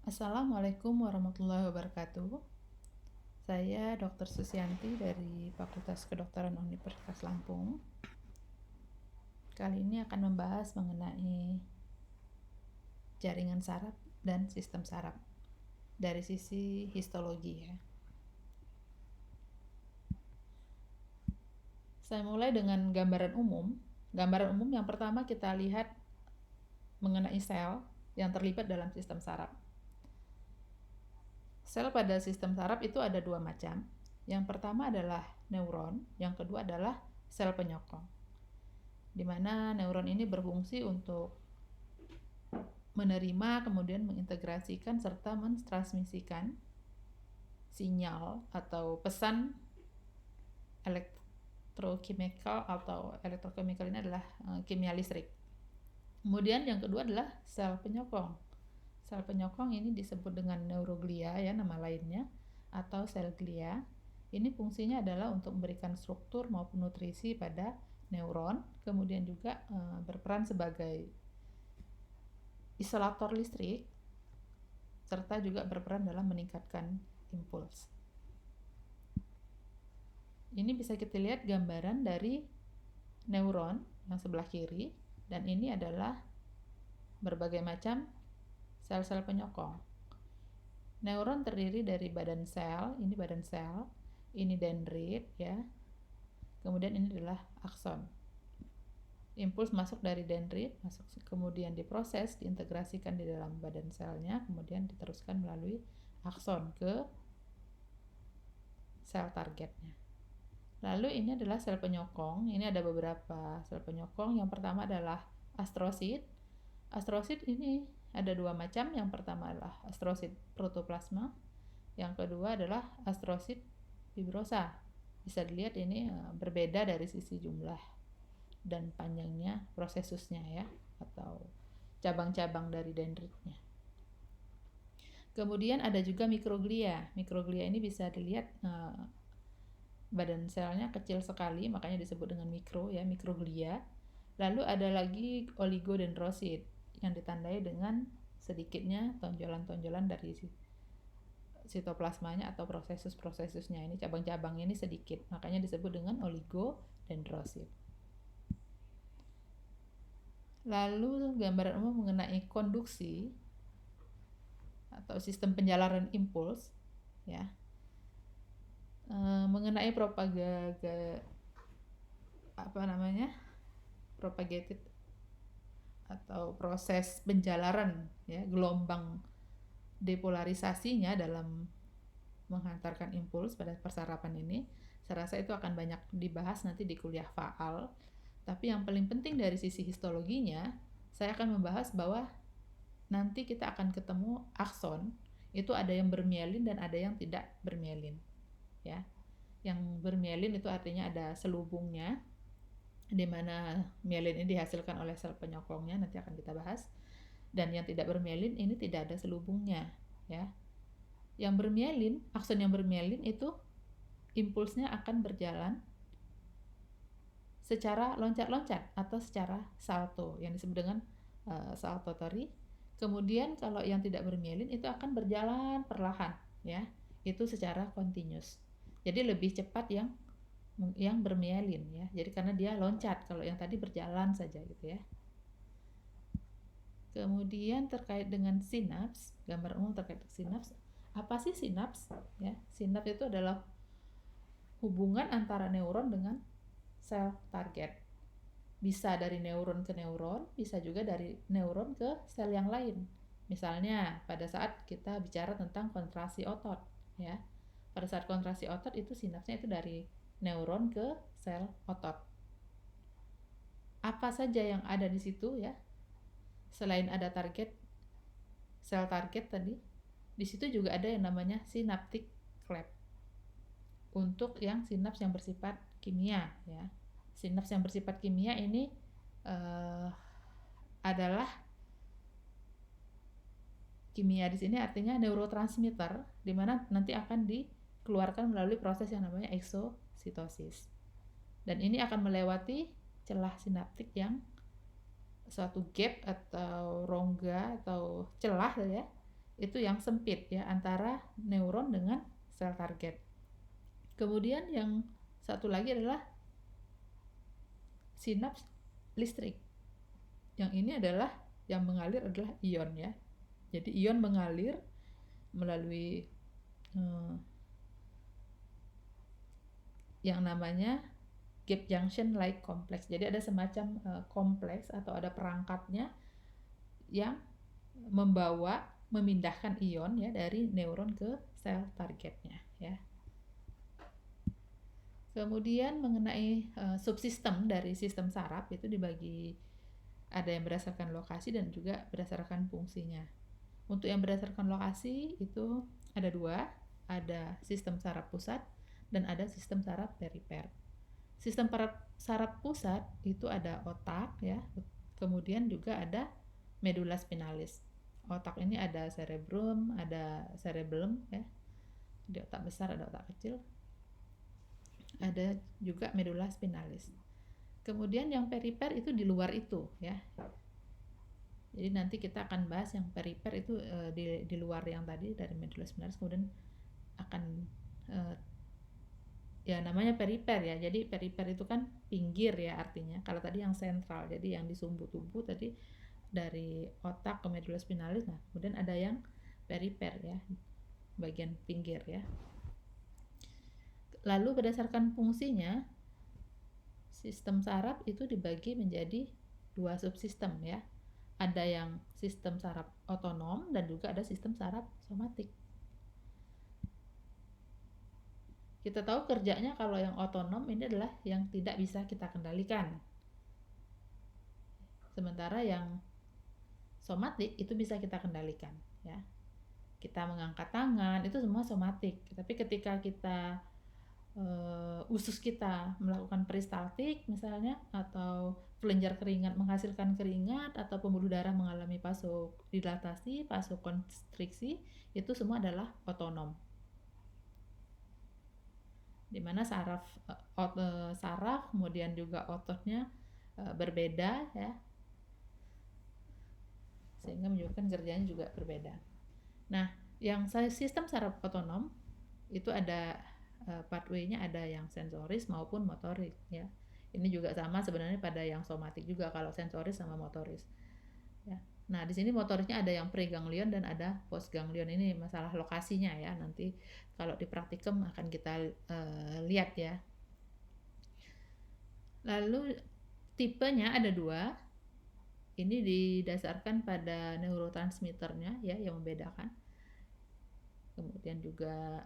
Assalamualaikum warahmatullahi wabarakatuh. Saya Dr. Susianti dari Fakultas Kedokteran Universitas Lampung. Kali ini akan membahas mengenai jaringan saraf dan sistem saraf dari sisi histologi ya. Saya mulai dengan gambaran umum. Gambaran umum yang pertama kita lihat mengenai sel yang terlibat dalam sistem saraf. Sel pada sistem saraf itu ada dua macam. Yang pertama adalah neuron, yang kedua adalah sel penyokong. Di mana neuron ini berfungsi untuk menerima, kemudian mengintegrasikan serta mentransmisikan sinyal atau pesan elektrokimikal, atau elektrokimikal ini adalah kimia listrik. Kemudian yang kedua adalah sel penyokong. Sel penyokong ini disebut dengan neuroglia ya, nama lainnya, atau sel glia. Ini fungsinya adalah untuk memberikan struktur maupun nutrisi pada neuron, kemudian juga berperan sebagai isolator listrik, serta juga berperan dalam meningkatkan impuls. Ini bisa kita lihat gambaran dari neuron yang sebelah kiri, dan ini adalah berbagai macam sel-sel penyokong. Neuron terdiri dari badan sel, ini dendrit ya. Kemudian ini adalah akson. Impuls masuk dari dendrit, kemudian diproses, diintegrasikan di dalam badan selnya, kemudian diteruskan melalui akson ke sel targetnya. Lalu ini adalah sel penyokong. Ini ada beberapa sel penyokong. Yang pertama adalah astrosit. Astrosit ini ada dua macam. Yang pertama adalah astrosit protoplasma. Yang kedua adalah astrosit fibrosa. Bisa dilihat ini berbeda dari sisi jumlah dan panjangnya prosesusnya ya, atau cabang-cabang dari dendritnya. Kemudian ada juga mikroglia. Mikroglia ini bisa dilihat badan selnya kecil sekali, makanya disebut dengan mikro ya, mikroglia. Lalu ada lagi oligodendrosit yang ditandai dengan sedikitnya tonjolan-tonjolan dari sitoplasmanya atau prosesus-prosesusnya. Ini cabang-cabang ini sedikit, makanya disebut dengan oligodendrosit. Lalu gambaran umum mengenai konduksi atau sistem penjalanan impuls ya. Mengenai propagated atau proses penjalanan ya, gelombang depolarisasinya dalam menghantarkan impuls pada persarapan ini. Saya rasa itu akan banyak dibahas nanti di kuliah faal. Tapi yang paling penting dari sisi histologinya, saya akan membahas bahwa nanti kita akan ketemu akson, itu ada yang bermielin dan ada yang tidak bermielin ya. Yang bermielin itu artinya ada selubungnya, di mana mielin ini dihasilkan oleh sel penyokongnya, nanti akan kita bahas. Dan yang tidak bermielin ini tidak ada selubungnya ya. Yang bermielin, akson yang bermielin itu impulsnya akan berjalan secara loncat-loncat atau secara salto yang disebut dengan saltatory. Kemudian kalau yang tidak bermielin itu akan berjalan perlahan ya, itu secara continuous. Jadi lebih cepat yang bermielin ya. Jadi karena dia loncat, kalau yang tadi berjalan saja gitu ya. Kemudian terkait dengan sinaps, gambar umum terkait sinaps. Apa sih sinaps ya? Sinaps itu adalah hubungan antara neuron dengan sel target. Bisa dari neuron ke neuron, bisa juga dari neuron ke sel yang lain. Misalnya pada saat kita bicara tentang kontraksi otot ya. Pada saat kontraksi otot itu sinapsnya itu dari neuron ke sel otot. Apa saja yang ada di situ ya? Selain ada target, sel target tadi, di situ juga ada yang namanya synaptic cleft. Untuk yang sinaps yang bersifat kimia ya. Sinaps yang bersifat kimia ini adalah kimia di sini artinya neurotransmitter, di mana nanti akan dikeluarkan melalui proses yang namanya exositosis. Dan ini akan melewati celah sinaptik yang suatu gap atau rongga atau celah ya, Itu yang sempit ya, antara neuron dengan sel target. Kemudian yang satu lagi adalah sinaps listrik. Yang ini adalah yang mengalir adalah ion ya. Jadi ion mengalir melalui yang namanya gap junction like complex. Jadi ada semacam kompleks atau ada perangkatnya yang memindahkan ion ya dari neuron ke sel targetnya ya. Kemudian mengenai subsistem dari sistem saraf itu dibagi, ada yang berdasarkan lokasi dan juga berdasarkan fungsinya. Untuk yang berdasarkan lokasi itu ada dua, ada sistem saraf pusat dan ada sistem saraf perifer. Sistem saraf pusat itu ada otak ya, kemudian juga ada medula spinalis. Otak ini ada cerebrum, ada cerebellum ya, di otak besar ada otak kecil, ada juga medula spinalis. Kemudian yang perifer itu di luar itu ya. Jadi nanti kita akan bahas yang perifer itu di luar yang tadi dari medula spinalis, kemudian akan ya namanya perifer ya. Jadi perifer itu kan pinggir ya artinya. Kalau tadi yang sentral, jadi yang di sumbu tubuh tadi dari otak ke medula spinalis. Nah, kemudian ada yang perifer ya, bagian pinggir ya. Lalu berdasarkan fungsinya, sistem saraf itu dibagi menjadi dua subsistem ya. Ada yang sistem saraf otonom dan juga ada sistem saraf somatik. Kita tahu kerjanya kalau yang otonom ini adalah yang tidak bisa kita kendalikan. Sementara yang somatik itu bisa kita kendalikan ya. Kita mengangkat tangan itu semua somatik. Tapi ketika kita usus kita melakukan peristaltik misalnya, atau kelenjar keringat menghasilkan keringat, atau pembuluh darah mengalami vasodilatasi, vasokonstriksi, itu semua adalah otonom. Dimana saraf kemudian juga ototnya berbeda ya, sehingga menunjukkan kerjanya juga berbeda. Nah, yang sistem saraf otonom itu ada pathway-nya, ada yang sensoris maupun motorik ya. Ini juga sama sebenarnya pada yang somatik juga, kalau sensoris sama motoris ya. Nah, di sini motoriknya ada yang preganglion dan ada postganglion. Ini masalah lokasinya ya, nanti kalau di praktikum akan kita lihat ya. Lalu tipenya ada dua. Ini didasarkan pada neurotransmitternya ya, yang membedakan. Kemudian juga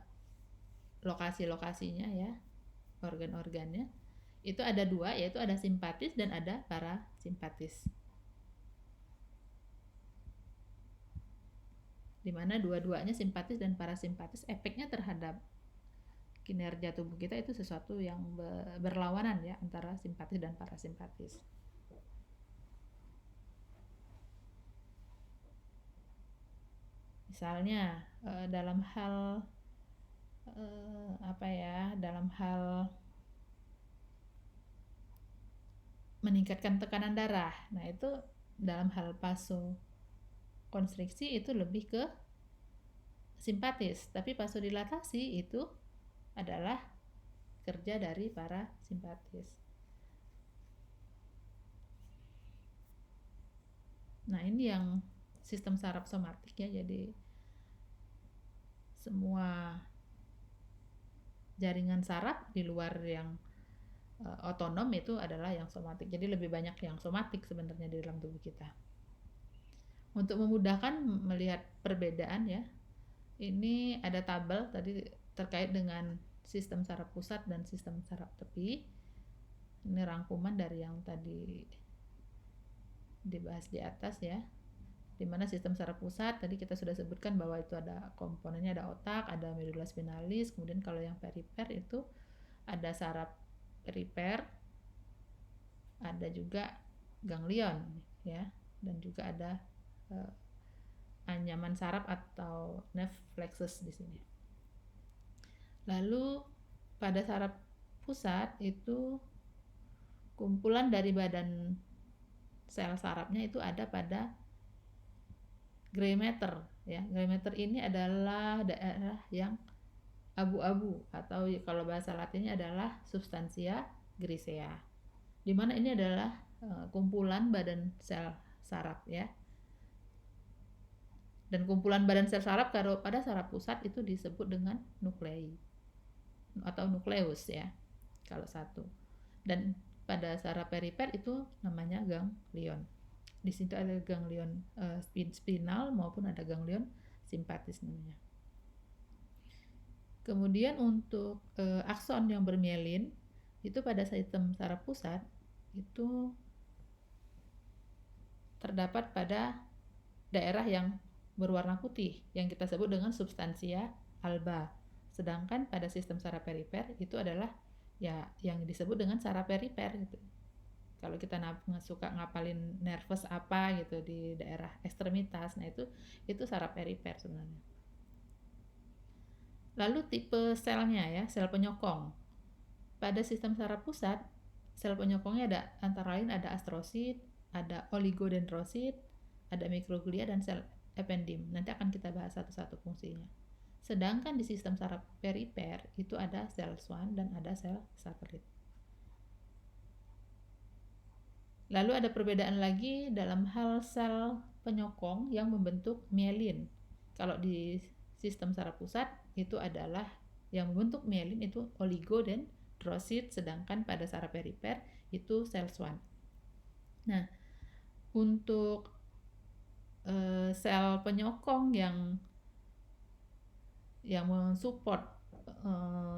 lokasi-lokasinya ya, organ-organnya. Itu ada dua, yaitu ada simpatis dan ada parasimpatis. Dimana dua-duanya, simpatis dan parasimpatis, efeknya terhadap kinerja tubuh kita itu sesuatu yang berlawanan ya, antara simpatis dan parasimpatis. Misalnya dalam hal dalam hal meningkatkan tekanan darah. Nah, itu dalam hal vasokonstriksi itu lebih ke simpatis, tapi vasodilatasi itu adalah kerja dari parasimpatis. Nah, ini yang sistem saraf somatik ya, jadi semua jaringan saraf di luar yang otonom itu adalah yang somatik. Jadi lebih banyak yang somatik sebenarnya di dalam tubuh kita. Untuk memudahkan melihat perbedaan ya, ini ada tabel tadi terkait dengan sistem saraf pusat dan sistem saraf tepi. Ini rangkuman dari yang tadi dibahas di atas ya. Dimana sistem saraf pusat tadi kita sudah sebutkan bahwa itu ada komponennya, ada otak, ada medula spinalis. Kemudian kalau yang perifer itu ada saraf perifer, ada juga ganglion ya, dan juga ada anyaman saraf atau nerve plexus di sini. Lalu pada saraf pusat itu kumpulan dari badan sel sarafnya itu ada pada gray matter ya. Grayometer ini adalah daerah yang abu-abu atau kalau bahasa Latinnya adalah substantia grisea. Di mana ini adalah kumpulan badan sel saraf ya. Dan kumpulan badan sel saraf pada saraf pusat itu disebut dengan nuklei atau nukleus ya kalau satu. Dan pada saraf perifer itu namanya ganglion. Di situ ada ganglion spinal maupun ada ganglion simpatis namanya. Kemudian untuk akson yang bermielin itu pada sistem saraf pusat itu terdapat pada daerah yang berwarna putih yang kita sebut dengan substansia alba. Sedangkan pada sistem saraf perifer itu adalah ya yang disebut dengan saraf perifer gitu. Kalau kita suka ngapalin nervus apa gitu di daerah ekstremitas, nah itu saraf perifer sebenarnya. Lalu tipe selnya ya, sel penyokong. Pada sistem saraf pusat, sel penyokongnya ada antara lain ada astrosit, ada oligodendrosit, ada mikroglia dan sel ependim. Nanti akan kita bahas satu-satu fungsinya. Sedangkan di sistem saraf perifer itu ada sel Schwann dan ada sel satelit. Lalu ada perbedaan lagi dalam hal sel penyokong yang membentuk mielin. Kalau di sistem saraf pusat itu adalah yang membentuk mielin itu oligodendrosit, sedangkan pada saraf perifer itu sel Schwann. Nah, untuk sel penyokong yang mensupport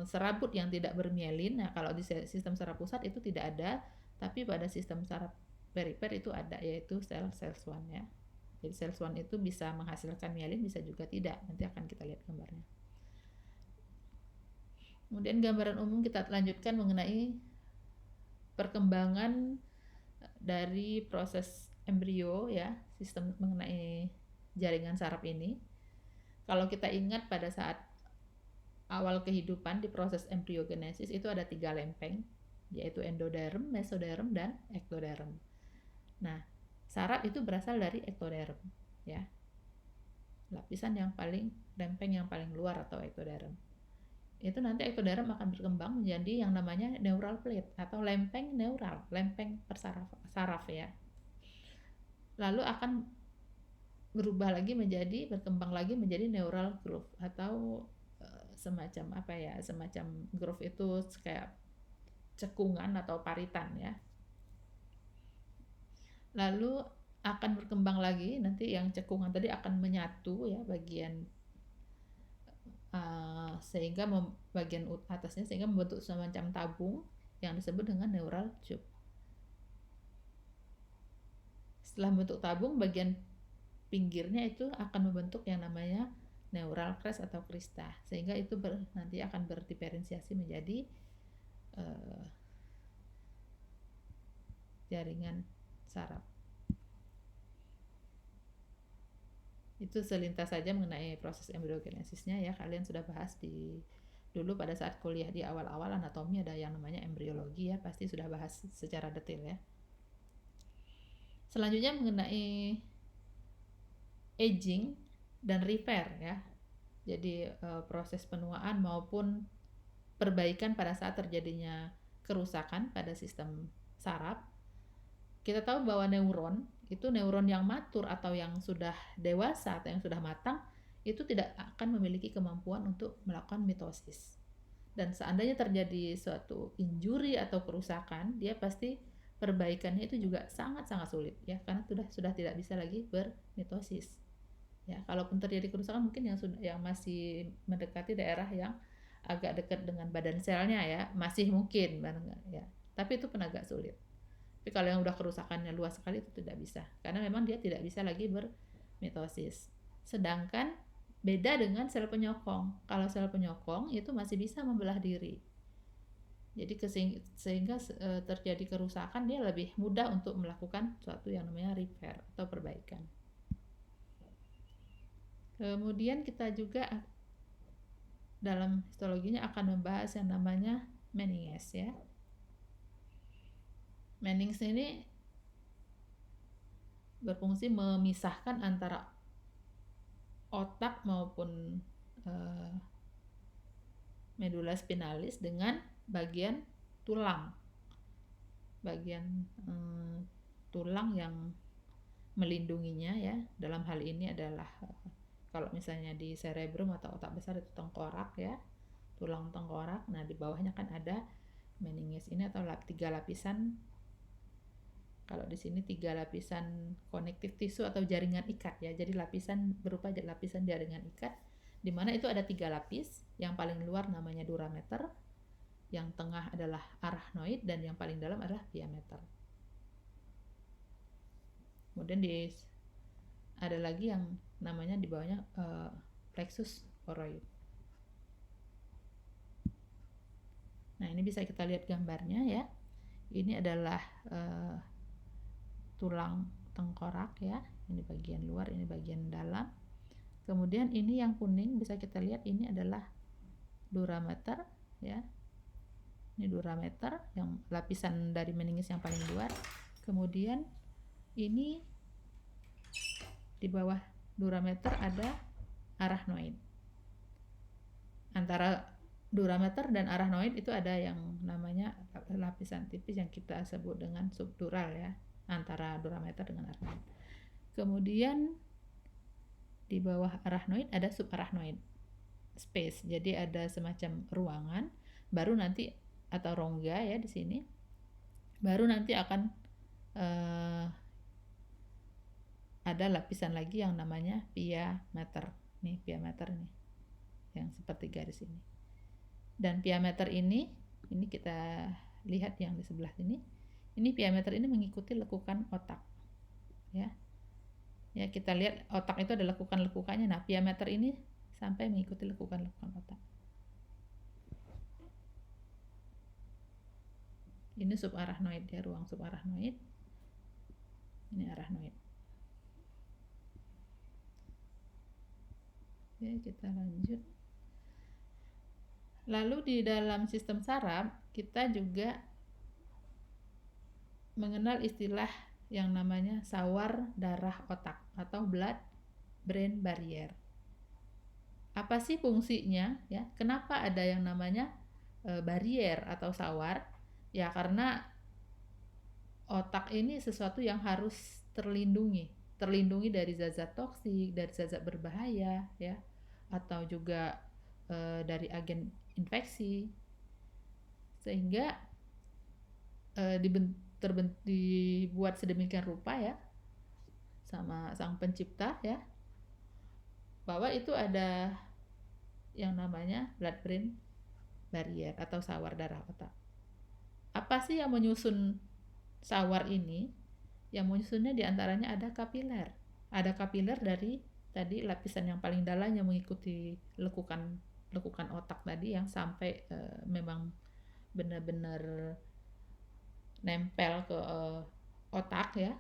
serabut yang tidak bermielin, nah kalau di sistem saraf pusat itu tidak ada, tapi pada sistem saraf perifer itu ada, yaitu sel Schwann ya. Jadi sel Schwann itu bisa menghasilkan mielin, bisa juga tidak. Nanti akan kita lihat gambarnya. Kemudian gambaran umum kita lanjutkan mengenai perkembangan dari proses embrio ya, sistem mengenai jaringan saraf ini. Kalau kita ingat pada saat awal kehidupan di proses embriogenesis itu ada 3 lempeng, yaitu endoderm, mesoderm, dan ektoderm. Nah, saraf itu berasal dari ektoderm ya. Lapisan yang paling lempeng yang paling luar atau ektoderm. Itu nanti ektoderm akan berkembang menjadi yang namanya neural plate atau lempeng neural, lempeng saraf ya. Lalu akan berubah lagi berkembang lagi menjadi neural groove atau semacam apa ya, semacam groove itu kayak cekungan atau paritan ya. Lalu akan berkembang lagi nanti yang cekungan tadi akan menyatu ya bagian sehingga bagian atasnya sehingga membentuk semacam tabung yang disebut dengan neural tube. Setelah membentuk tabung, bagian pinggirnya itu akan membentuk yang namanya neural crest atau krista, sehingga itu nanti akan berdiferensiasi menjadi jaringan saraf. Itu selintas saja mengenai proses embriogenesisnya ya, kalian sudah bahas dulu pada saat kuliah di awal-awal anatomi ada yang namanya embriologi ya, pasti sudah bahas secara detail ya. Selanjutnya mengenai aging dan repair ya. Jadi proses penuaan maupun perbaikan pada saat terjadinya kerusakan pada sistem saraf. Kita tahu bahwa neuron yang matur atau yang sudah dewasa atau yang sudah matang itu tidak akan memiliki kemampuan untuk melakukan mitosis. Dan seandainya terjadi suatu injury atau kerusakan, dia pasti perbaikannya itu juga sangat-sangat sulit ya, karena sudah tidak bisa lagi bermitosis. Ya, kalaupun terjadi kerusakan mungkin yang masih mendekati daerah yang agak dekat dengan badan selnya ya, masih mungkin ya. Tapi itu pun agak sulit. Tapi kalau yang udah kerusakannya luas sekali itu tidak bisa, karena memang dia tidak bisa lagi bermitosis. Sedangkan beda dengan sel penyokong. Kalau sel penyokong itu masih bisa membelah diri. Jadi sehingga terjadi kerusakan dia lebih mudah untuk melakukan suatu yang namanya repair atau perbaikan. Kemudian kita juga dalam histologinya akan membahas yang namanya meninges ya. Meninges ini berfungsi memisahkan antara otak maupun medula spinalis dengan bagian tulang, tulang yang melindunginya ya. Dalam hal ini adalah kalau misalnya di cerebrum atau otak besar itu tengkorak ya, tulang tengkorak. Nah di bawahnya kan ada meninges ini atau 3 lapisan. Kalau di sini 3 lapisan connective tissue atau jaringan ikat ya. Jadi lapisan berupa lapisan jaringan ikat, di mana itu ada 3 lapis. Yang paling luar namanya dura mater, yang tengah adalah arachnoid, dan yang paling dalam adalah pia mater. Kemudian ada lagi yang namanya di bawahnya plexus choroid. Nah ini bisa kita lihat gambarnya ya. Ini adalah tulang tengkorak ya. Ini bagian luar, ini bagian dalam. Kemudian ini yang kuning bisa kita lihat, ini adalah dura mater ya. Ini dura mater yang lapisan dari meninges yang paling luar. Kemudian ini di bawah dura mater ada arachnoid. Antara dura mater dan arachnoid itu ada yang namanya lapisan tipis yang kita sebut dengan subdural ya, antara dura mater dengan arachnoid. Kemudian di bawah arachnoid ada subarachnoid space. Jadi ada semacam ruangan baru nanti atau rongga ya di sini. Baru nanti akan ada lapisan lagi yang namanya pia mater. Nih pia mater nih, yang seperti garis ini. Dan pia mater ini kita lihat yang di sebelah sini. Ini pia mater ini mengikuti lekukan otak. Ya. Ya, kita lihat otak itu ada lekukan-lekukannya. Nah, pia mater ini sampai mengikuti lekukan-lekukan otak. Ini subarachnoid ya, ruang subarachnoid. Ini arachnoid. Oke, kita lanjut. Lalu di dalam sistem saraf kita juga mengenal istilah yang namanya sawar darah otak atau blood brain barrier. Apa sih fungsinya ya? Kenapa ada yang namanya barrier atau sawar? Ya karena otak ini sesuatu yang harus terlindungi dari zat-zat toksik, dari zat-zat berbahaya ya, atau juga dari agen infeksi, sehingga dibuat sedemikian rupa ya sama sang pencipta ya, bahwa itu ada yang namanya blood brain barrier atau sawar darah otak. Apa sih yang menyusun sawar ini? Yang menyusunnya diantaranya ada kapiler. Ada kapiler dari tadi lapisan yang paling dalam yang mengikuti lekukan otak tadi yang sampai memang benar-benar nempel ke otak ya.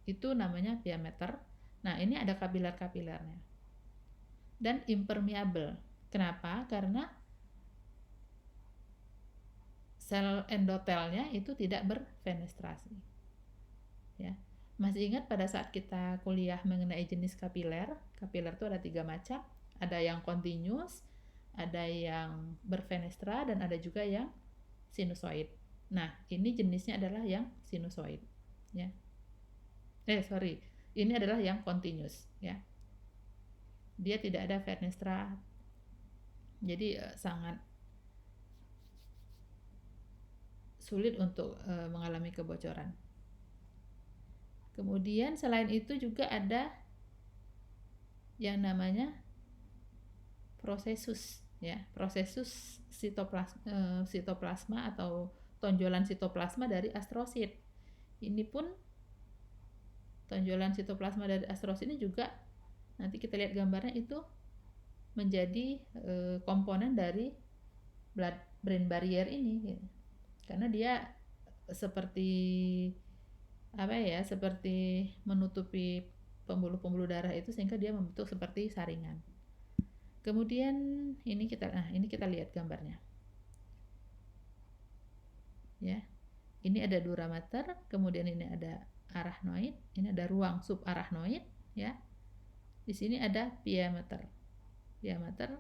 Itu namanya pia mater. Nah, ini ada kapiler-kapilernya. Dan impermeable. Kenapa? Karena sel endotelnya itu tidak berfenestrasi. Ya. Masih ingat pada saat kita kuliah mengenai jenis kapiler? Kapiler itu ada 3 macam. Ada yang continuous, ada yang berfenestra, dan ada juga yang sinusoid. Nah, ini jenisnya adalah yang sinusoid. Ya. Ini adalah yang continuous. Ya. Dia tidak ada fenestra. Jadi sangat sulit untuk mengalami kebocoran. Kemudian selain itu juga ada yang namanya prosesus ya, prosesus sitoplasma atau tonjolan sitoplasma dari astrosit. Ini pun tonjolan sitoplasma dari astrosit ini juga nanti kita lihat gambarnya itu menjadi komponen dari blood brain barrier ini gitu. Karena dia seperti seperti menutupi pembuluh-pembuluh darah itu sehingga dia membentuk seperti saringan. Kemudian ini kita lihat gambarnya. Ya. Ini ada dura mater, kemudian ini ada arachnoid, ini ada ruang subarachnoid ya. Di sini ada diameter. Diameter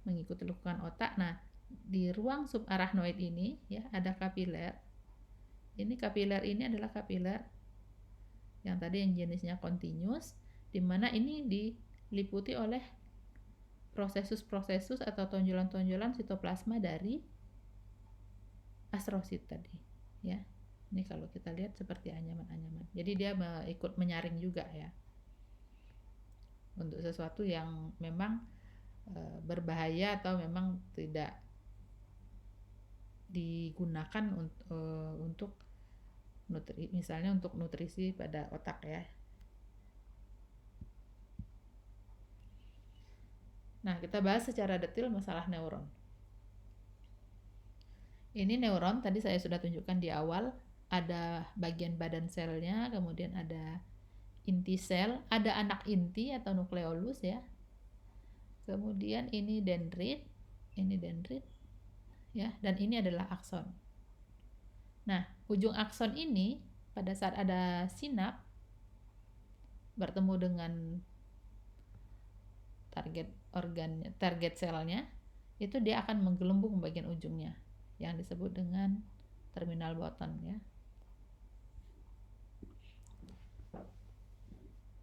mengikuti lekukan otak. Nah, di ruang subarachnoid ini ya ada kapiler. Ini kapiler ini adalah kapiler yang tadi yang jenisnya continuous, di mana ini diliputi oleh prosesus-prosesus atau tonjolan-tonjolan sitoplasma dari astrosit tadi ya. Ini kalau kita lihat seperti anyaman-anyaman. Jadi dia ikut menyaring juga ya. Untuk sesuatu yang memang berbahaya atau memang tidak digunakan untuk misalnya untuk nutrisi pada otak ya. Nah, kita bahas secara detail masalah neuron. Ini neuron tadi saya sudah tunjukkan di awal, ada bagian badan selnya, kemudian ada inti sel, ada anak inti atau nukleolus ya. Kemudian ini dendrit ya, dan ini adalah akson. Nah, ujung akson ini pada saat ada sinap bertemu dengan target selnya, itu dia akan menggelembung bagian ujungnya yang disebut dengan terminal button ya.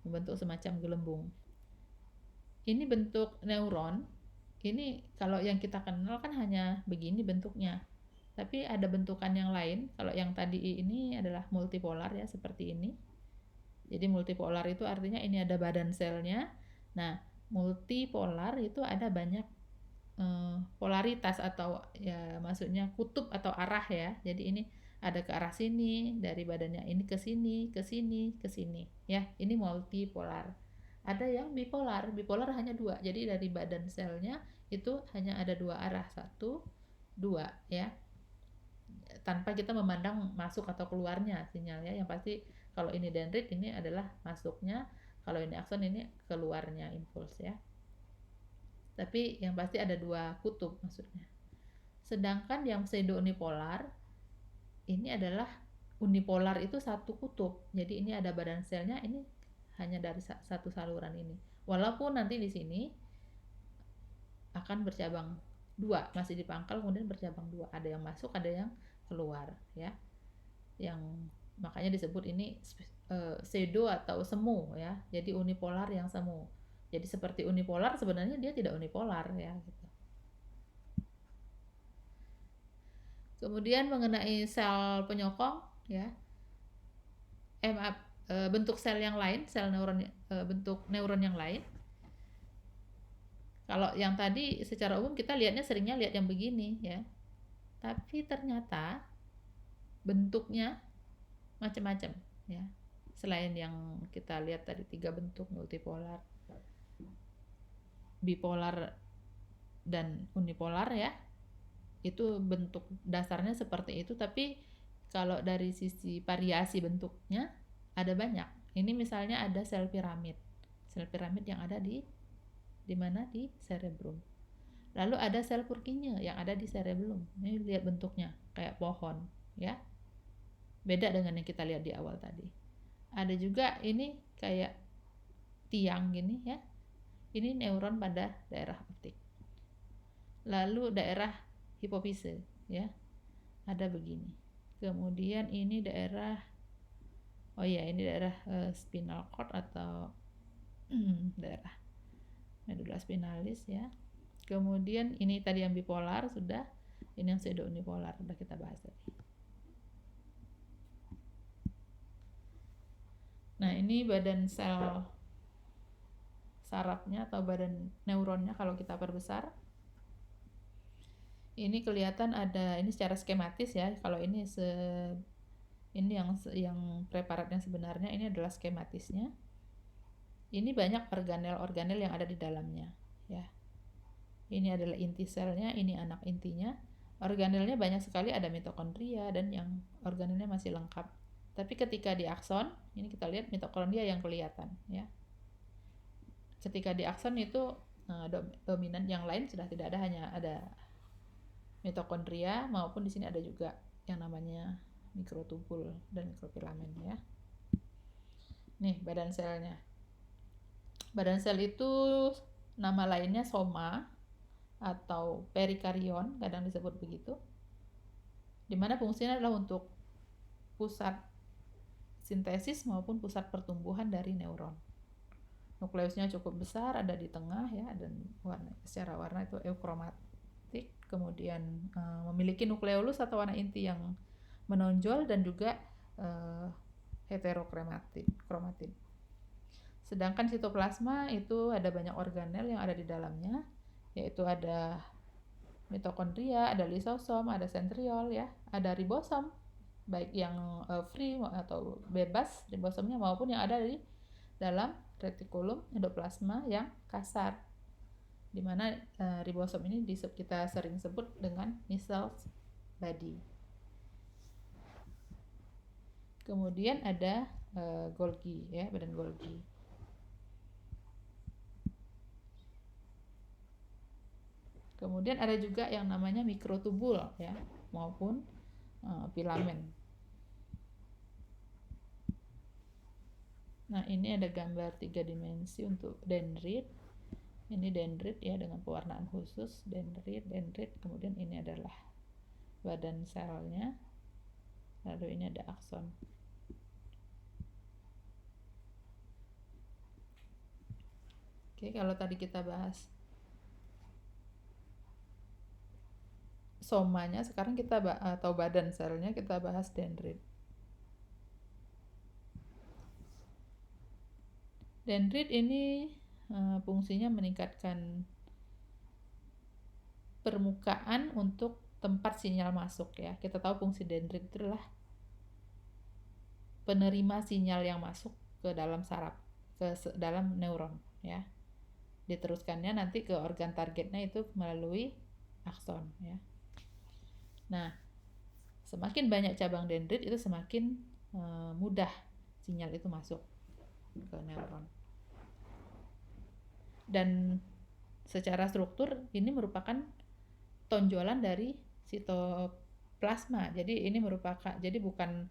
Membentuk semacam gelembung. Ini bentuk neuron. Ini kalau yang kita kenal kan hanya begini bentuknya. Tapi ada bentukan yang lain. Kalau yang tadi ini adalah multipolar ya, seperti ini. Jadi multipolar itu artinya ini ada badan selnya. Nah, multipolar itu ada banyak polaritas atau ya maksudnya kutub atau arah ya. Jadi ini ada ke arah sini, dari badannya ini ke sini, ke sini, ke sini ya. Ini multipolar. Ada yang bipolar. Bipolar hanya dua. Jadi dari badan selnya itu hanya ada dua arah, 1, 2 ya. Tanpa kita memandang masuk atau keluarnya sinyalnya. Yang pasti kalau ini dendrit ini adalah masuknya, kalau ini akson ini keluarnya impuls ya. Tapi yang pasti ada dua kutub maksudnya. Sedangkan yang pseudo unipolar ini adalah unipolar itu satu kutub. Jadi ini ada badan selnya, ini hanya dari satu saluran ini. Walaupun nanti di sini akan bercabang dua, masih di pangkal kemudian bercabang dua. Ada yang masuk, ada yang keluar ya. Yang makanya disebut ini pseudo atau semu ya. Jadi unipolar yang semu. Jadi seperti unipolar sebenarnya dia tidak unipolar ya gitu. Kemudian mengenai sel penyokong ya. Bentuk sel yang lain, sel neuron bentuk neuron yang lain. Kalau yang tadi secara umum kita lihatnya seringnya lihat yang begini ya. Tapi ternyata bentuknya macam-macam ya. Selain yang kita lihat tadi 3 bentuk multipolar, bipolar dan unipolar ya, itu bentuk dasarnya seperti itu. Tapi kalau dari sisi variasi bentuknya ada banyak. Ini misalnya ada sel piramid yang ada di mana, di cerebrum. Lalu ada sel Purkinje yang ada di cerebellum. Ini lihat bentuknya kayak pohon ya, beda dengan yang kita lihat di awal tadi. Ada juga ini kayak tiang gini ya. Ini neuron pada daerah optik. Lalu daerah hipofise ya, ada begini. Kemudian ini daerah ini daerah spinal cord atau daerah medulla spinalis ya. Kemudian ini tadi yang bipolar sudah, ini yang pseudo unipolar sudah kita bahas tadi. Nah, ini badan sel sarafnya atau badan neuronnya kalau kita perbesar. Ini kelihatan ada, ini secara skematis ya. Kalau ini ini yang preparat yang sebenarnya, ini adalah skematisnya. Ini banyak organel-organel yang ada di dalamnya ya. Ini adalah inti selnya, ini anak intinya. Organelnya banyak sekali, ada mitokondria dan yang organelnya masih lengkap. Tapi ketika di akson, ini kita lihat mitokondria yang kelihatan ya. Ketika di akson itu dominan, yang lain sudah tidak ada, hanya ada mitokondria, maupun di sini ada juga yang namanya mikrotubul dan mikrofilamen ya. Nih badan selnya. Badan sel itu nama lainnya soma atau perikarion, kadang disebut begitu, di mana fungsinya adalah untuk pusat sintesis maupun pusat pertumbuhan dari neuron. Nukleusnya cukup besar, ada di tengah ya, dan secara warna itu eukromatik, kemudian memiliki nukleolus atau warna inti yang menonjol dan juga heterokromatin. Sedangkan sitoplasma itu ada banyak organel yang ada di dalamnya, yaitu ada mitokondria, ada lisosom, ada sentriol ya, ada ribosom, baik yang free atau bebas ribosomnya maupun yang ada di dalam retikulum endoplasma yang kasar, di mana ribosom ini kita sering sebut dengan Michel's body. Kemudian ada Golgi ya, badan Golgi. Kemudian ada juga yang namanya mikrotubul ya, maupun filamen. Nah, ini ada gambar 3 dimensi untuk dendrit. Ini dendrit ya dengan pewarnaan khusus, dendrit. Kemudian ini adalah badan selnya. Lalu ini ada akson. Oke, kalau tadi kita bahas somanya, sekarang kita atau badan selnya, kita bahas dendrit. Dendrit ini fungsinya meningkatkan permukaan untuk tempat sinyal masuk ya. Kita tahu fungsi dendrit itu adalah penerima sinyal yang masuk ke dalam saraf, ke dalam neuron ya. Diteruskannya nanti ke organ targetnya itu melalui akson ya. Nah, semakin banyak cabang dendrit itu semakin mudah sinyal itu masuk ke neuron. Dan secara struktur ini merupakan tonjolan dari sitoplasma. Jadi ini merupakan, jadi bukan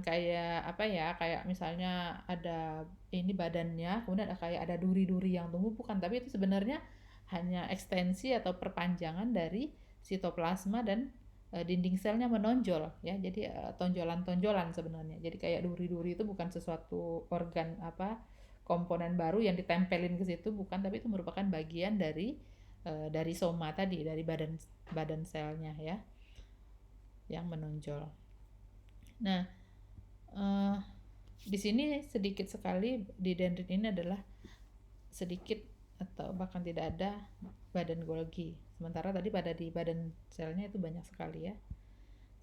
kayak apa ya, kayak misalnya ada ini badannya, kemudian ada duri-duri yang tumbuh, bukan, tapi itu sebenarnya hanya ekstensi atau perpanjangan dari sitoplasma dan dinding selnya menonjol ya. Jadi tonjolan-tonjolan sebenarnya. Jadi kayak duri-duri itu bukan sesuatu organ komponen baru yang ditempelin ke situ, bukan, tapi itu merupakan bagian dari soma tadi, dari badan selnya ya, yang menonjol. Nah, di sini sedikit sekali di dendrit ini adalah sedikit atau bahkan tidak ada badan Golgi. Sementara tadi di badan selnya itu banyak sekali ya.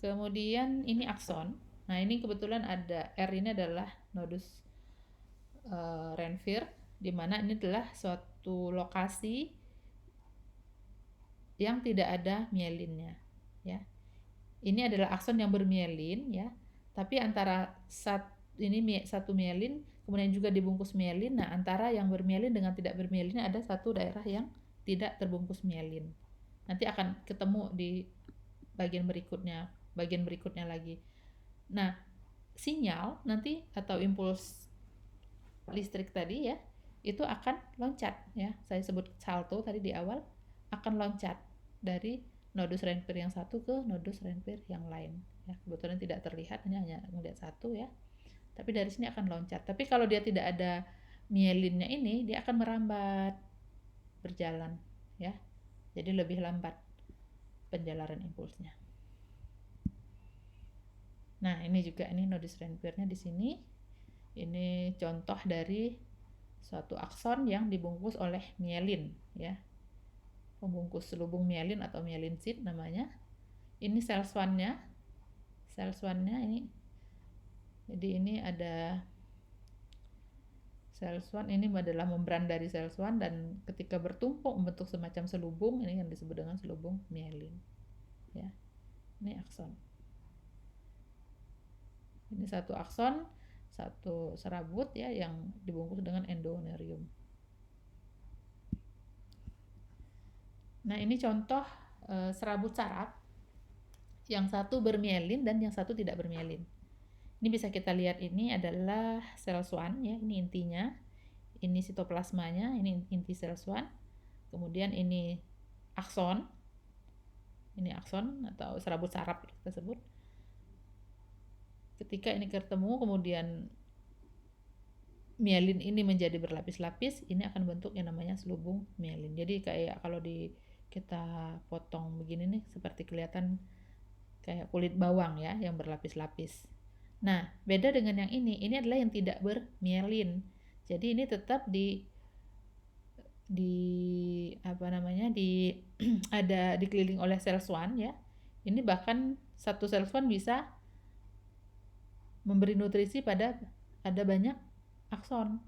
Kemudian ini akson. Nah, ini kebetulan ada R, ini adalah nodus Renvir, di mana ini adalah suatu lokasi yang tidak ada mielinnya ya. Ini adalah akson yang bermielin ya, tapi antara satu mielin kemudian juga dibungkus mielin. Nah, antara yang bermielin dengan tidak bermielin ada satu daerah yang tidak terbungkus mielin. Nanti akan ketemu di bagian berikutnya lagi. Nah, sinyal nanti atau impuls listrik tadi ya, itu akan loncat ya. Saya sebut salto tadi di awal, akan loncat dari nodus Renvir yang satu ke nodus Renvir yang lain ya. Kebetulan tidak terlihat, hanya melihat satu ya. Tapi dari sini akan loncat. Tapi kalau dia tidak ada mielinnya ini, dia akan merambat berjalan ya. Jadi lebih lambat penjalaran impulsnya. Nah, ini juga nodus Renvirnya di sini. Ini contoh dari suatu akson yang dibungkus oleh mielin ya. Pembungkus selubung mielin atau mielin sheath namanya. Ini sel swan-nya. Sel swan-nya ini. Jadi ini ada sel swan, ini adalah membran dari sel swan, dan ketika bertumpuk membentuk semacam selubung, ini yang disebut dengan selubung mielin ya. Ini akson. Ini satu akson, satu serabut ya, yang dibungkus dengan endonerium. Nah, ini contoh serabut saraf. Yang satu bermielin dan yang satu tidak bermielin. Ini bisa kita lihat, ini adalah sel swan ya, ini intinya. ini sitoplasmanya, ini inti sel swan. Kemudian ini akson, atau serabut saraf kita sebut. Ketika ini ketemu, kemudian mielin ini menjadi berlapis-lapis, ini akan bentuk yang namanya selubung mielin. Jadi kayak kalau kita potong begini nih, seperti kelihatan kayak kulit bawang ya, yang berlapis-lapis. Nah, beda dengan yang ini adalah yang tidak bermielin. Jadi ini tetap ada dikelilingi oleh sel swan ya. Ini bahkan satu sel swan bisa memberi nutrisi pada ada banyak akson.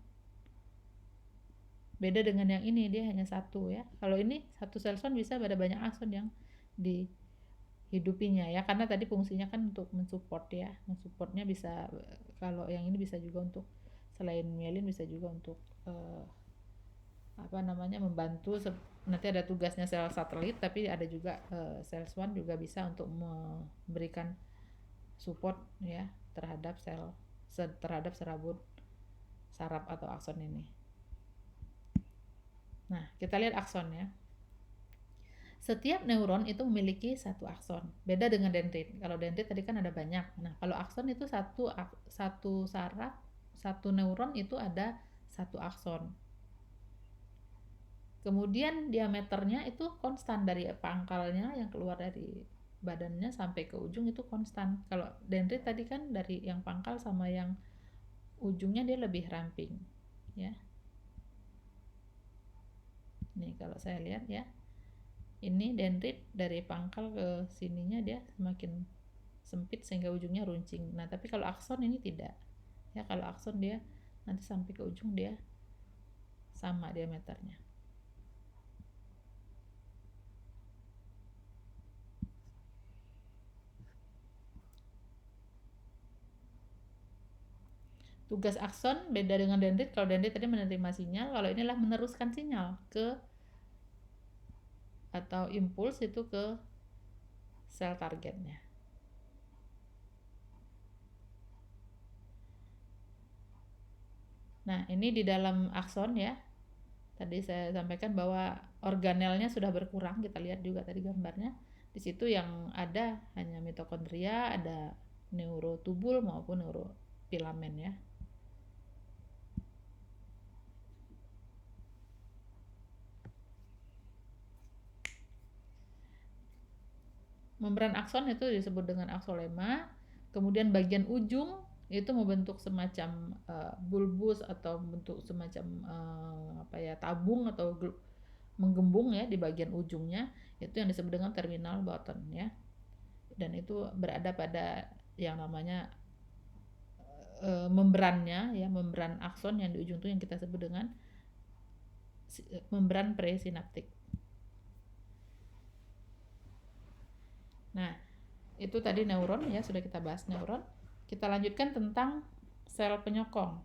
Beda dengan yang ini, dia hanya satu ya. Kalau ini satu sel swan bisa pada banyak akson yang dihidupinya ya, karena tadi fungsinya kan untuk mensupport ya. Mensupportnya bisa, kalau yang ini bisa juga untuk selain mielin bisa juga untuk membantu. Nanti ada tugasnya sel satelit, tapi ada juga sel swan juga bisa untuk memberikan support ya terhadap serabut saraf atau akson ini. Nah, kita lihat akson ya. Setiap neuron itu memiliki satu akson. Beda dengan dendrit. Kalau dendrit tadi kan ada banyak. Nah, kalau akson itu satu saraf, satu neuron itu ada satu akson. Kemudian diameternya itu konstan dari pangkalnya yang keluar dari badannya sampai ke ujung itu konstan. Kalau dendrit tadi kan dari yang pangkal sama yang ujungnya dia lebih ramping ya. Nih kalau saya lihat ya, ini dendrit dari pangkal ke sininya dia semakin sempit sehingga ujungnya runcing. Nah tapi kalau akson ini tidak ya. Kalau akson dia nanti sampai ke ujung dia sama diameternya. Tugas akson beda dengan dendrit. Kalau dendrit tadi menerima sinyal, kalau inilah meneruskan sinyal atau impuls itu ke sel targetnya. Nah, ini di dalam akson ya. Tadi saya sampaikan bahwa organelnya sudah berkurang, kita lihat juga tadi gambarnya. Di situ yang ada hanya mitokondria, ada neurotubul maupun neurofilamen ya. Membran akson itu disebut dengan aksolema. Kemudian bagian ujung itu membentuk semacam bulbus atau bentuk semacam tabung atau menggembung ya di bagian ujungnya, itu yang disebut dengan terminal button ya. Dan itu berada pada yang namanya membrannya ya, membran akson yang di ujung itu yang kita sebut dengan membran presinaptik. Nah, itu tadi neuron ya, sudah kita bahas neuron. Kita lanjutkan tentang sel penyokong.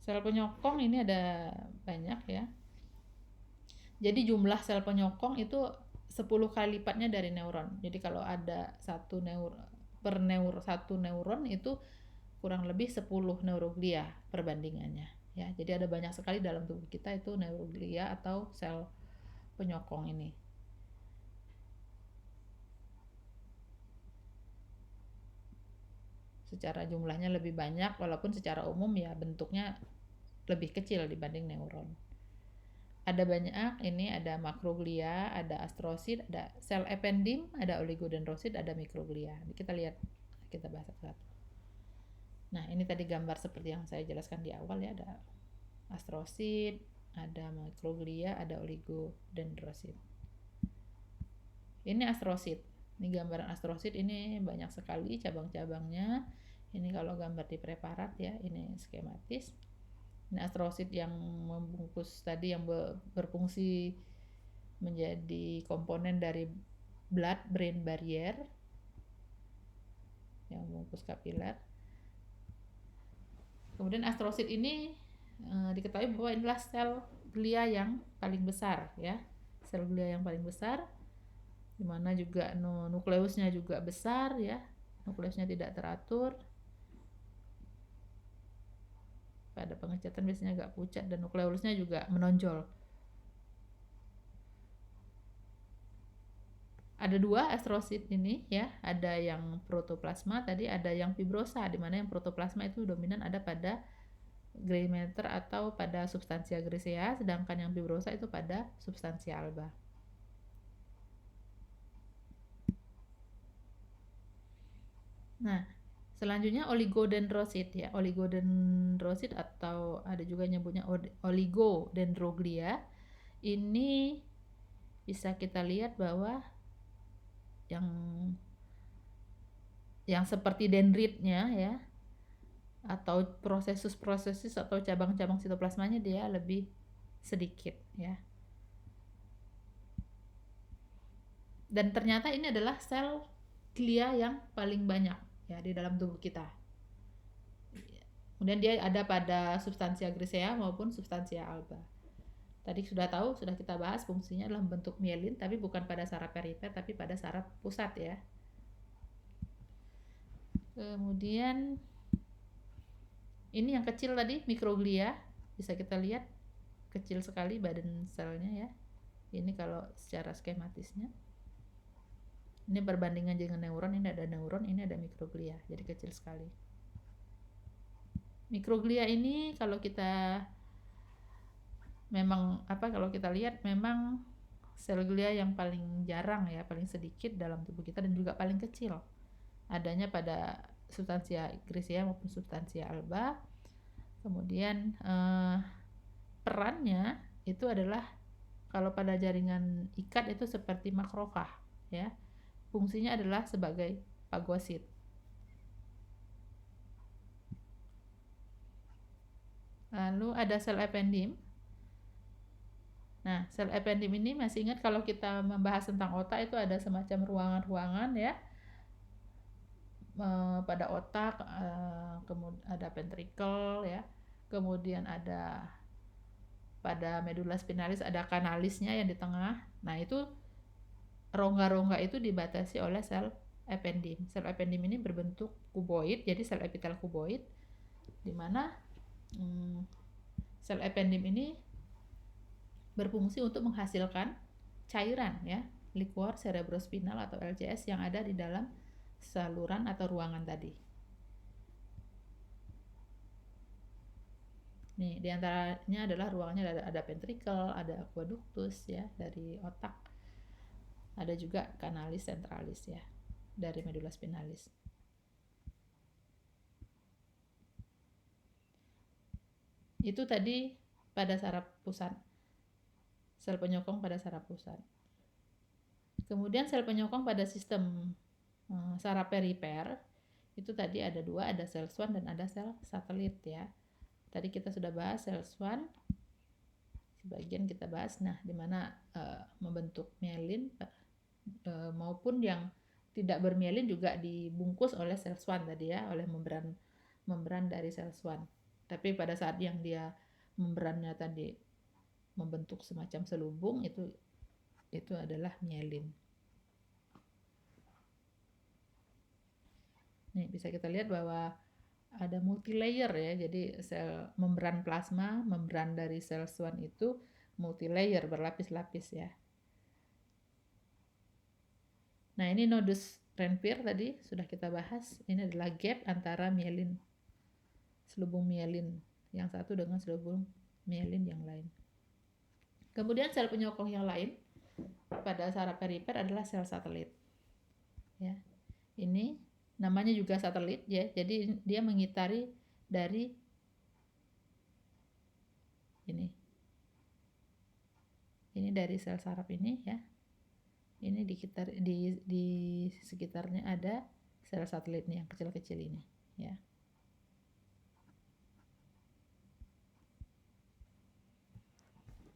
Sel penyokong ini ada banyak ya. Jadi jumlah sel penyokong itu 10 kali lipatnya dari neuron. Jadi kalau ada satu neuron itu kurang lebih 10 neuroglia perbandingannya ya. Jadi ada banyak sekali dalam tubuh kita itu neuroglia atau sel penyokong ini. Secara jumlahnya lebih banyak, walaupun secara umum ya bentuknya lebih kecil dibanding neuron. Ada banyak, ini ada makroglia, ada astrosit, ada sel ependim, ada oligodendrosit, ada mikroglia. Kita lihat, kita bahas satu-satu. Nah, ini tadi gambar seperti yang saya jelaskan di awal ya, ada astrosit, ada mikroglia, ada oligodendrosit. Ini astrosit. Ini gambaran astrosit, ini banyak sekali cabang-cabangnya. Ini kalau gambar di preparat ya, ini skematis. Ini astrosit yang membungkus tadi, yang berfungsi menjadi komponen dari blood-brain barrier yang membungkus kapiler. Kemudian astrosit ini diketahui bahwa inilah sel glia yang paling besar ya, sel glia yang paling besar, dimana juga nukleusnya juga besar ya, nukleusnya tidak teratur. Pada pengecatan biasanya agak pucat dan nukleolusnya juga menonjol. Ada dua astrosit ini ya, ada yang protoplasma tadi, ada yang fibrosa, di mana yang protoplasma itu dominan ada pada gray matter atau pada substansia grisea, sedangkan yang fibrosa itu pada substansia alba. Nah, selanjutnya oligodendrosit ya. Oligodendrosit atau ada juga nyebutnya oligodendroglia. Ini bisa kita lihat bahwa yang seperti dendritnya ya, atau prosesus atau cabang-cabang sitoplasmanya dia lebih sedikit ya. Dan ternyata ini adalah sel glia yang paling banyak ya di dalam tubuh kita. Kemudian dia ada pada substansia grisea maupun substansia alba. Tadi sudah tahu, sudah kita bahas fungsinya adalah membentuk mielin, tapi bukan pada saraf perifer, tapi pada saraf pusat ya. Kemudian ini yang kecil tadi, mikroglia, bisa kita lihat kecil sekali badan selnya ya. Ini kalau secara skematisnya. Ini perbandingan dengan neuron, ini ada neuron, ini ada mikroglia, jadi kecil sekali. Mikroglia ini kalau kita lihat memang sel glia yang paling jarang ya, paling sedikit dalam tubuh kita dan juga paling kecil. Adanya pada substansia grisea maupun substansia alba. Kemudian perannya itu adalah kalau pada jaringan ikat itu seperti makrofag ya. Fungsinya adalah sebagai fagosit. Lalu ada sel ependim. Nah, sel ependim ini masih ingat kalau kita membahas tentang otak itu ada semacam ruangan-ruangan ya. Pada otak kemudian ada ventricle ya. Kemudian ada pada medula spinalis ada kanalisnya yang di tengah. Nah, itu rongga-rongga itu dibatasi oleh sel ependim. Sel ependim ini berbentuk kuboid, jadi sel epitel kuboid, di mana sel ependim ini berfungsi untuk menghasilkan cairan ya, liquor cerebrospinal atau LCS yang ada di dalam saluran atau ruangan tadi. Nih, diantaranya adalah ruangannya ada ventricle, ada aqueductus ya dari otak. Ada juga kanalis centralis ya dari medula spinalis. Itu tadi pada saraf pusat. Sel penyokong pada saraf pusat. Kemudian sel penyokong pada sistem saraf perifer itu tadi ada dua, ada sel Schwann dan ada sel satelit ya. Tadi kita sudah bahas sel Schwann, sebagian kita bahas. Nah, di mana membentuk mielin maupun yang tidak bermielin juga dibungkus oleh sel Schwann tadi ya, oleh membran dari sel Schwann. Tapi pada saat yang dia membrannya tadi membentuk semacam selubung, itu adalah mielin. Nih, bisa kita lihat bahwa ada multilayer ya, jadi sel membran plasma, membran dari sel Schwann itu multilayer, berlapis-lapis ya. Nah, ini nodus Renpir tadi sudah kita bahas. Ini adalah gap antara mielin, selubung mielin yang satu dengan selubung mielin yang lain. Kemudian sel penyokong yang lain pada saraf perifer adalah sel satelit. Ya. Ini namanya juga satelit ya. Jadi dia mengitari dari ini. Ini dari sel saraf ini ya. Ini di sekitarnya ada sel satelit nih yang kecil-kecil ini ya.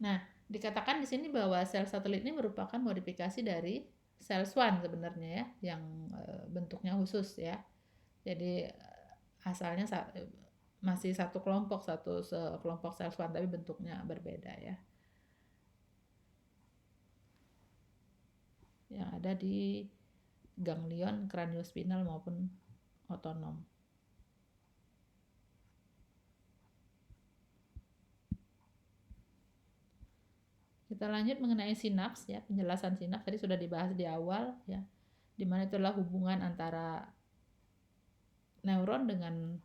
Nah, dikatakan di sini bahwa sel satelit ini merupakan modifikasi dari sel Schwann sebenarnya ya, yang bentuknya khusus ya. Jadi asalnya masih satu kelompok sel Schwann tapi bentuknya berbeda ya. Yang ada di ganglion kraniospinal maupun otonom. Kita lanjut mengenai sinaps ya, penjelasan sinaps tadi sudah dibahas di awal ya, di mana itulah hubungan antara neuron dengan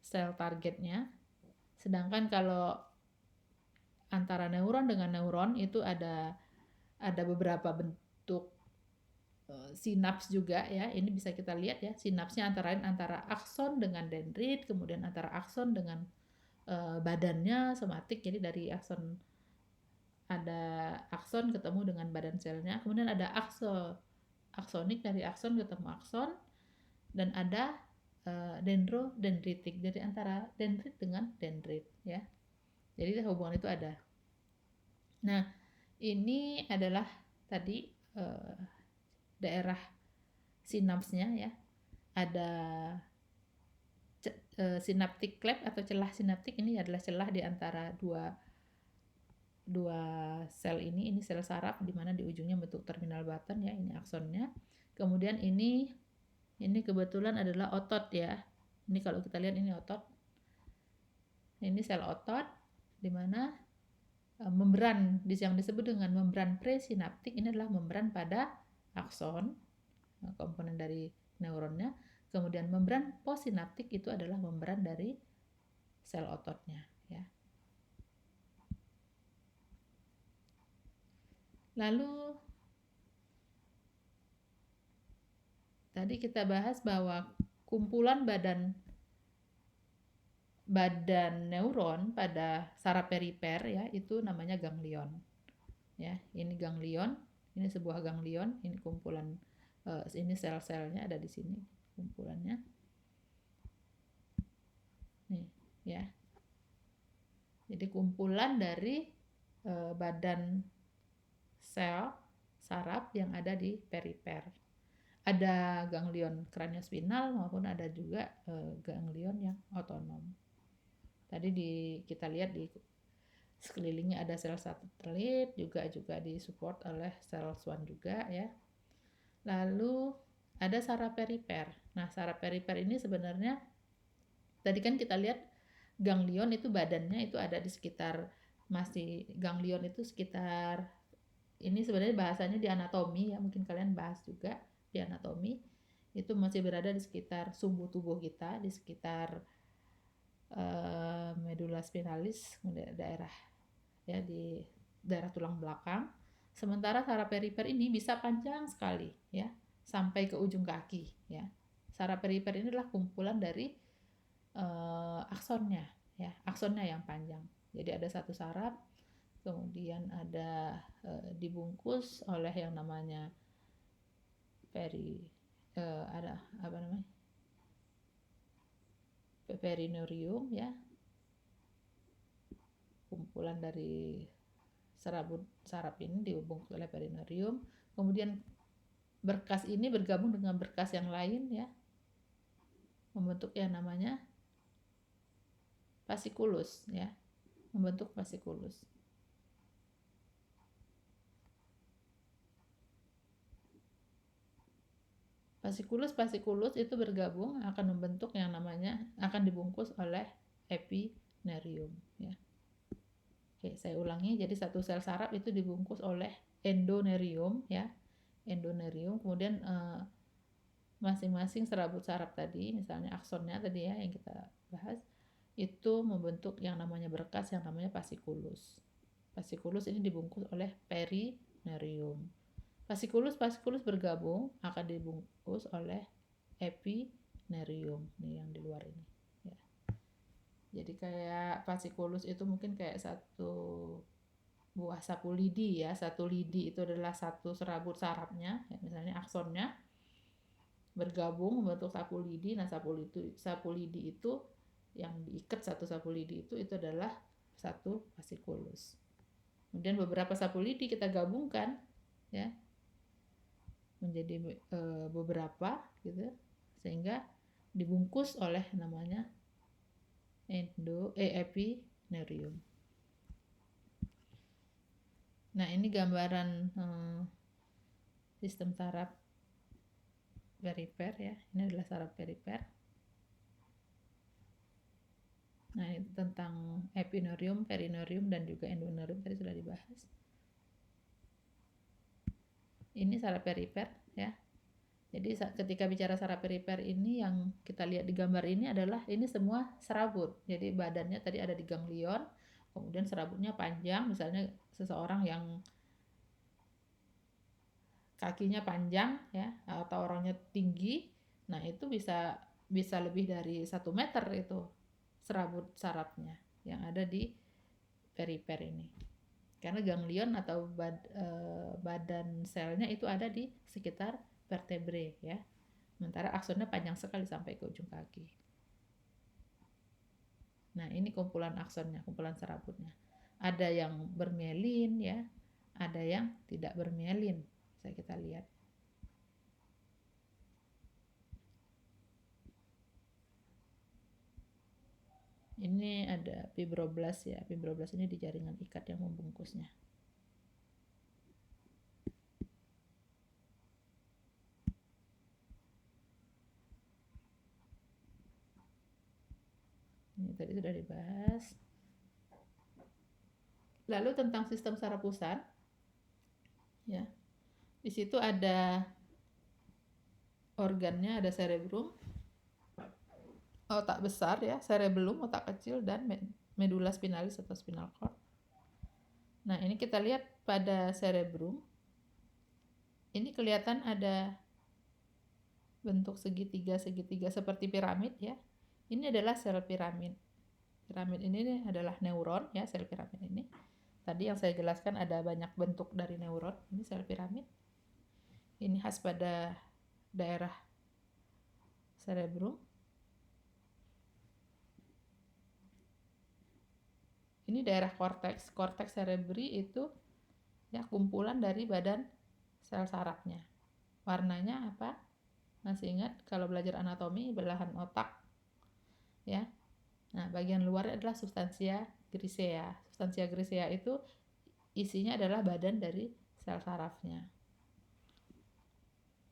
sel targetnya. Sedangkan kalau antara neuron dengan neuron itu ada beberapa bentuk sinaps juga ya. Ini bisa kita lihat ya, sinapsnya antara akson dengan dendrit, kemudian antara akson dengan badannya somatik. Jadi dari ada akson ketemu dengan badan selnya, kemudian ada aksonik, dari akson ketemu akson, dan ada dendritik, jadi antara dendrit dengan dendrit ya. Jadi hubungan itu ada. Nah, ini adalah tadi daerah sinapsnya ya. Ada synaptic cleft atau celah sinaptik. Ini adalah celah di antara dua sel ini sel saraf di mana di ujungnya bentuk terminal button ya, ini aksonnya. Kemudian ini kebetulan adalah otot ya. Ini kalau kita lihat ini otot. Ini sel otot di mana membran yang disebut dengan membran presinaptik ini adalah membran pada akson, komponen dari neuronnya. Kemudian membran postsinaptik itu adalah membran dari sel ototnya ya. Lalu tadi kita bahas bahwa kumpulan badan neuron pada saraf perifer ya, itu namanya ganglion. Ya, ini ganglion, ini sebuah ganglion, ini kumpulan ini sel-selnya ada di sini kumpulannya. Nih, ya. Jadi kumpulan dari badan sel saraf yang ada di perifer. Ada ganglion kraniospinal maupun ada juga ganglion yang otonom. Tadi kita lihat di sekelilingnya ada sel satelit, juga disupport oleh sel swan juga ya. Lalu ada saraf perifer. Nah, saraf perifer ini sebenarnya tadi kan kita lihat ganglion itu badannya itu ada di sekitar, masih ganglion itu sekitar, ini sebenarnya bahasanya di anatomi ya, mungkin kalian bahas juga di anatomi, itu masih berada di sekitar sumbu tubuh kita, di sekitar medula spinalis, daerah ya, di daerah tulang belakang. Sementara saraf perifer ini bisa panjang sekali ya, sampai ke ujung kaki ya. Saraf perifer ini adalah kumpulan dari aksonnya ya, aksonnya yang panjang. Jadi ada satu saraf, kemudian ada dibungkus oleh yang namanya ada apa namanya, perineuron ya, kumpulan dari saraf ini dibungkus oleh perineuron. Kemudian berkas ini bergabung dengan berkas yang lain ya, membentuk yang namanya fasciculus ya, membentuk fasciculus. Fasciculus itu bergabung akan membentuk yang namanya, akan dibungkus oleh epineuron ya. Oke, saya ulangi. Jadi satu sel saraf itu dibungkus oleh endoneuron ya, endoneuron. Kemudian masing-masing serabut saraf tadi, misalnya aksonnya tadi ya yang kita bahas, itu membentuk yang namanya berkas yang namanya fasciculus. Fasciculus ini dibungkus oleh perineuron. Fasciculus bergabung akan dibungkus oleh epineuron nih yang di luar ini ya. Jadi kayak fasciculus itu mungkin kayak satu buah sapu lidi ya. Satu lidi itu adalah satu serabut sarafnya ya, misalnya aksonnya bergabung membentuk sapu lidi. Nah, sapu lidi itu yang diikat, satu sapu lidi itu adalah satu fasciculus. Kemudian beberapa sapu lidi kita gabungkan ya menjadi beberapa gitu, sehingga dibungkus oleh namanya epineuron. Nah, ini gambaran sistem saraf perifer ya. Ini adalah saraf perifer. Nah, itu tentang epineurium, perineurium, dan juga endoneurium tadi sudah dibahas. Ini saraf perifer ya. Jadi ketika bicara saraf perifer ini yang kita lihat di gambar ini adalah ini semua serabut. Jadi badannya tadi ada di ganglion, kemudian serabutnya panjang, misalnya seseorang yang kakinya panjang ya atau orangnya tinggi, nah itu bisa bisa lebih dari 1 meter itu serabut sarafnya yang ada di perifer ini. Karena ganglion atau badan selnya itu ada di sekitar vertebrae ya. Sementara aksonnya panjang sekali sampai ke ujung kaki. Nah, ini kumpulan aksonnya, kumpulan serabutnya. Ada yang bermielin ya, ada yang tidak bermielin. Saya kita lihat. Ini ada fibroblast ya. Fibroblast ini di jaringan ikat yang membungkusnya. Ini tadi sudah dibahas. Lalu tentang sistem saraf pusat, ya, di situ ada organnya, ada cerebrum, otak besar ya, cerebellum, otak kecil, dan medula spinalis atau spinal cord. Nah, ini kita lihat pada cerebrum, ini kelihatan ada bentuk segitiga-segitiga seperti piramid ya. Ini adalah sel piramid. Piramid ini adalah neuron ya, sel piramid ini. Tadi yang saya jelaskan ada banyak bentuk dari neuron. Ini sel piramid. Ini khas pada daerah cerebrum. Ini daerah korteks. Korteks cerebri itu ya kumpulan dari badan sel sarafnya. Warnanya apa? Masih ingat kalau belajar anatomi belahan otak ya. Nah, bagian luarnya adalah substansia grisea. Substansia grisea itu isinya adalah badan dari sel sarafnya.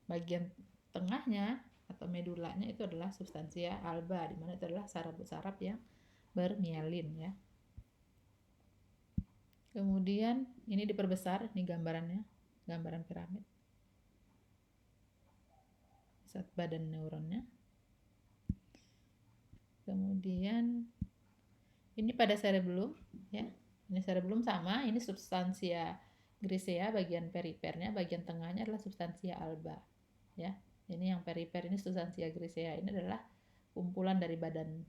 Bagian tengahnya atau medulanya itu adalah substansia alba, di mana itu adalah saraf-saraf yang bermielin ya. Kemudian ini diperbesar, ini gambarannya, gambaran piramid. Badan neuronnya. Kemudian ini pada cerebellum ya. Ini cerebellum sama, ini substansia grisea bagian perifernya, bagian tengahnya adalah substansia alba ya. Ini yang perifer ini substansia grisea, ini adalah kumpulan dari badan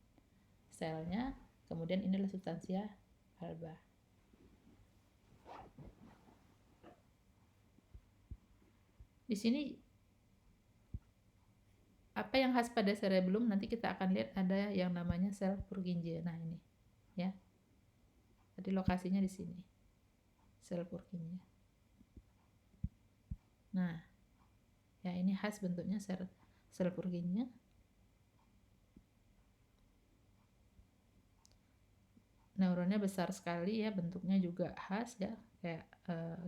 selnya, kemudian ini adalah substansia alba. Di sini apa yang khas pada cerebellum nanti kita akan lihat ada yang namanya sel Purkinje. Nah, ini ya. Tadi lokasinya di sini. Sel Purkinje. Nah, ya ini khas bentuknya sel Purkinje. Neuronnya besar sekali ya, bentuknya juga khas ya, kayak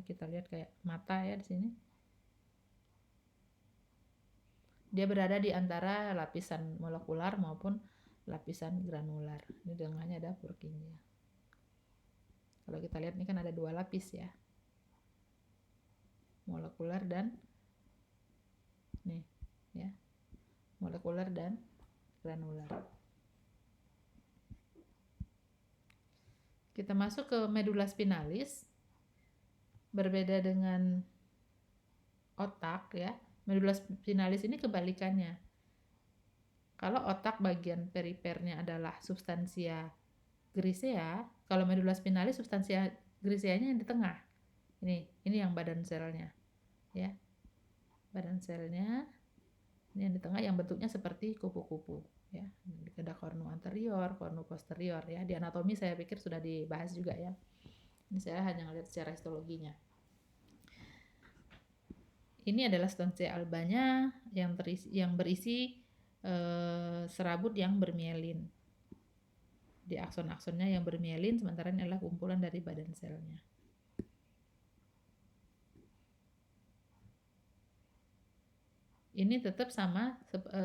kita lihat kayak mata ya di sini. Dia berada di antara lapisan molekular maupun lapisan granular. Ini tengahnya ada Purkinje. Kalau kita lihat ini kan ada 2 lapis ya, molekular dan nih ya, molekular dan granular. Kita masuk ke medula spinalis. Berbeda dengan otak ya, medula spinalis ini kebalikannya. Kalau otak bagian perifernya adalah substansia grisea, kalau medula spinalis substansia griseanya yang di tengah. Ini yang badan selnya ya. Badan selnya ini yang di tengah yang bentuknya seperti kupu-kupu ya. Ada kornu anterior, kornu posterior ya. Di anatomi saya pikir sudah dibahas juga ya. Ini saya hanya melihat secara histologinya. Ini adalah substansia albanya yang berisi serabut yang bermielin. Di akson-aksonnya yang bermielin, sementara ini adalah kumpulan dari badan selnya. Ini tetap sama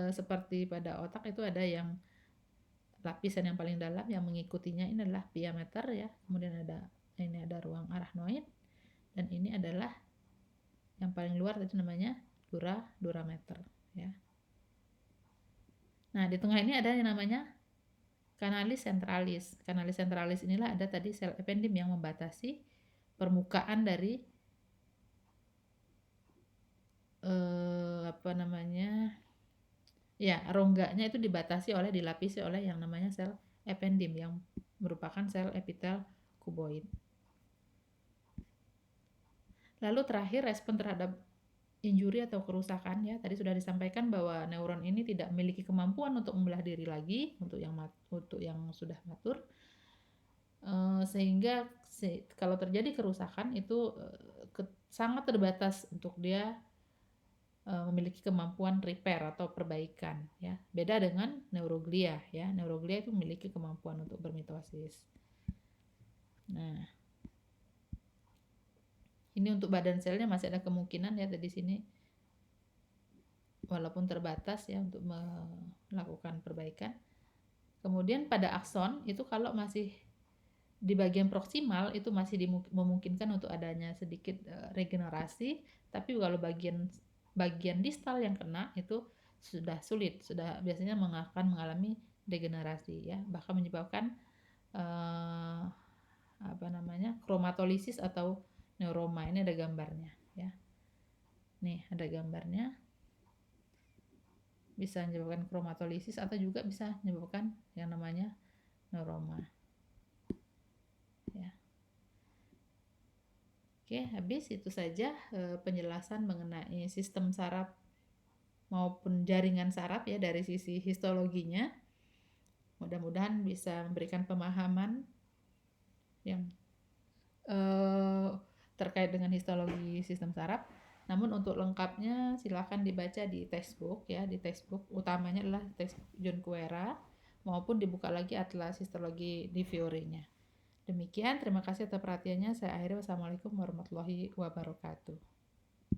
seperti pada otak, itu ada yang lapisan yang paling dalam yang mengikutinya ini adalah pia mater ya. Kemudian ini ada ruang arachnoid, dan ini adalah yang paling luar itu namanya dura mater ya. Nah, di tengah ini ada yang namanya kanalis centralis. Kanalis centralis inilah ada tadi sel ependim yang membatasi permukaan dari rongganya itu dibatasi dilapisi oleh yang namanya sel ependim yang merupakan sel epitel kuboid. Lalu terakhir, respon terhadap injuri atau kerusakan ya. Tadi sudah disampaikan bahwa neuron ini tidak memiliki kemampuan untuk membelah diri lagi untuk yang sudah matur. Sehingga kalau terjadi kerusakan itu sangat terbatas untuk dia memiliki kemampuan repair atau perbaikan ya. Beda dengan neuroglia ya. Neuroglia itu memiliki kemampuan untuk bermitosis. Nah, ini untuk badan selnya masih ada kemungkinan ya di sini walaupun terbatas ya untuk melakukan perbaikan. Kemudian pada akson itu kalau masih di bagian proksimal itu masih memungkinkan untuk adanya sedikit regenerasi, tapi kalau bagian distal yang kena itu sudah sulit, sudah biasanya akan mengalami degenerasi ya, bahkan menyebabkan kromatolisis atau neuroma. Ini ada gambarnya ya. Nih ada gambarnya. Bisa menyebabkan kromatolisis atau juga bisa menyebabkan yang namanya neuroma. Ya. Oke, habis itu saja penjelasan mengenai sistem saraf maupun jaringan saraf ya dari sisi histologinya. Mudah-mudahan bisa memberikan pemahaman yang terkait dengan histologi sistem saraf. Namun untuk lengkapnya silakan dibaca di textbook ya, di textbook utamanya adalah textbook John Kuera maupun dibuka lagi atlas histologi di Fiore-nya. Demikian, terima kasih atas perhatiannya. Saya akhiri. Wassalamualaikum warahmatullahi wabarakatuh.